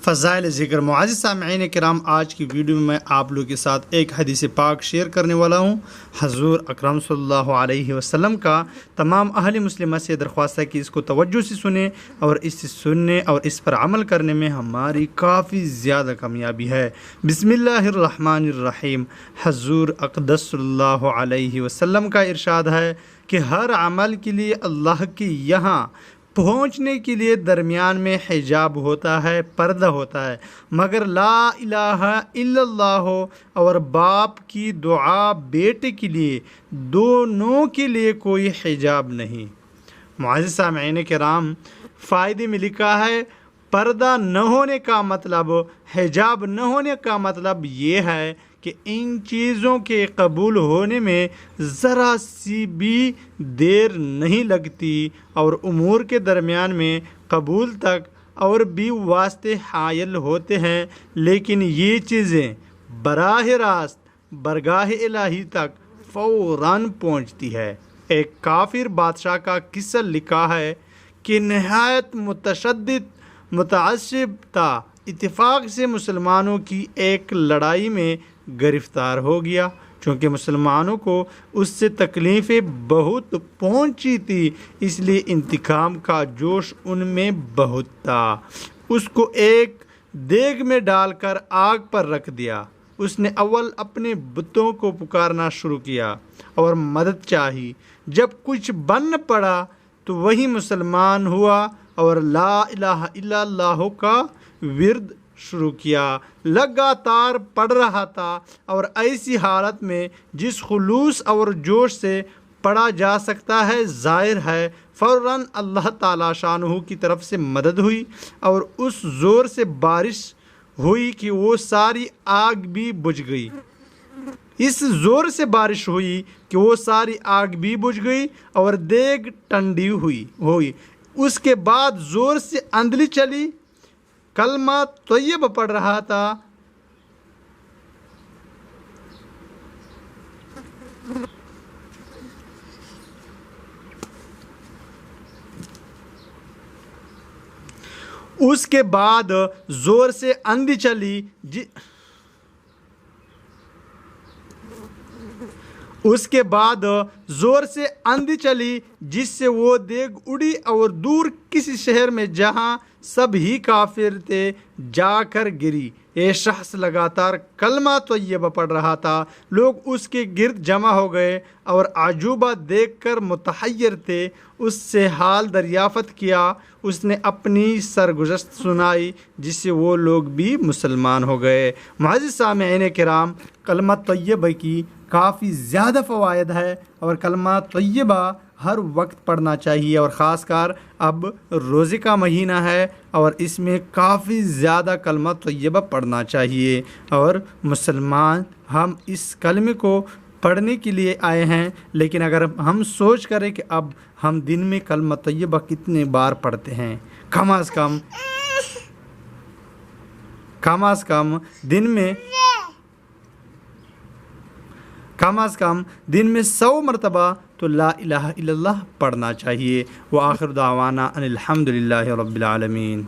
فضائل ذکر۔ معزز سامعین کرام، آج کی ویڈیو میں آپ لوگوں کے ساتھ ایک حدیث پاک شیئر کرنے والا ہوں۔ حضور اکرم صلی اللہ علیہ وسلم کا تمام اہل مسلمہ سے درخواست ہے کہ اس کو توجہ سے سنیں، اور اس سے سننے اور اس پر عمل کرنے میں ہماری کافی زیادہ کامیابی ہے۔ بسم اللہ الرحمن الرحیم۔ حضور اقدس صلی اللہ علیہ وسلم کا ارشاد ہے کہ ہر عمل کے لیے اللہ کے یہاں پہنچنے کے لیے درمیان میں حجاب ہوتا ہے، پردہ ہوتا ہے، مگر لا الہ الا اللہ اور باپ کی دعا بیٹے کے لیے، دونوں کے لیے کوئی حجاب نہیں۔ معزز سامعین کرام، فائدے میں لکھا ہے پردہ نہ ہونے کا مطلب، حجاب نہ ہونے کا مطلب یہ ہے کہ ان چیزوں کے قبول ہونے میں ذرا سی بھی دیر نہیں لگتی، اور امور کے درمیان میں قبول تک اور بھی واسطے حائل ہوتے ہیں، لیکن یہ چیزیں براہ راست برگاہ الہی تک فوراً پہنچتی ہے۔ ایک کافر بادشاہ کا قصہ لکھا ہے کہ نہایت متشدد متعصب تھا، اتفاق سے مسلمانوں کی ایک لڑائی میں گرفتار ہو گیا۔ چونکہ مسلمانوں کو اس سے تکلیفیں بہت پہنچی تھی، اس لیے انتقام کا جوش ان میں بہت تھا۔ اس کو ایک دیگ میں ڈال کر آگ پر رکھ دیا۔ اس نے اول اپنے بتوں کو پکارنا شروع کیا اور مدد چاہی۔ جب کچھ بن پڑا تو وہی مسلمان ہوا اور لا الہ الا اللہ کا ورد شروع کیا، لگاتار پڑھ رہا تھا، اور ایسی حالت میں جس خلوص اور جوش سے پڑھا جا سکتا ہے، ظاہر ہے فوراً اللہ تعالیٰ شانہ کی طرف سے مدد ہوئی، اور اس زور سے بارش ہوئی کہ وہ ساری آگ بھی بجھ گئی۔ اس زور سے بارش ہوئی کہ وہ ساری آگ بھی بجھ گئی اور دیگ ٹھنڈی ہوئی۔ اس کے بعد زور سے اندھلی چلی، کلمہ طیبہ پڑھ رہا تھا، اس کے بعد زور سے اندھی چلی، جس سے وہ دیگ اڑی اور دور کسی شہر میں جہاں سب ہی کافر تھے جا کر گری۔ یہ شخص لگاتار کلمہ طیبہ پڑھ رہا تھا۔ لوگ اس کے گرد جمع ہو گئے اور عجوبہ دیکھ کر متحیر تھے۔ اس سے حال دریافت کیا، اس نے اپنی سرگزشت سنائی، جس سے وہ لوگ بھی مسلمان ہو گئے۔ معزز سامعین کرام، کلمہ طیبہ کی کافی زیادہ فوائد ہے، اور کلمہ طیبہ ہر وقت پڑھنا چاہیے، اور خاص کر اب روزے کا مہینہ ہے اور اس میں کافی زیادہ کلمہ طیبہ پڑھنا چاہیے۔ اور مسلمان ہم اس کلمے کو پڑھنے کے لیے آئے ہیں، لیکن اگر ہم سوچ کریں کہ اب ہم دن میں کلمہ طیبہ کتنے بار پڑھتے ہیں، کم از کم دن میں 100 مرتبہ تو لا الہ الا اللہ پڑھنا چاہیے۔ وآخر دعوانا ان الحمدللہ رب العالمین۔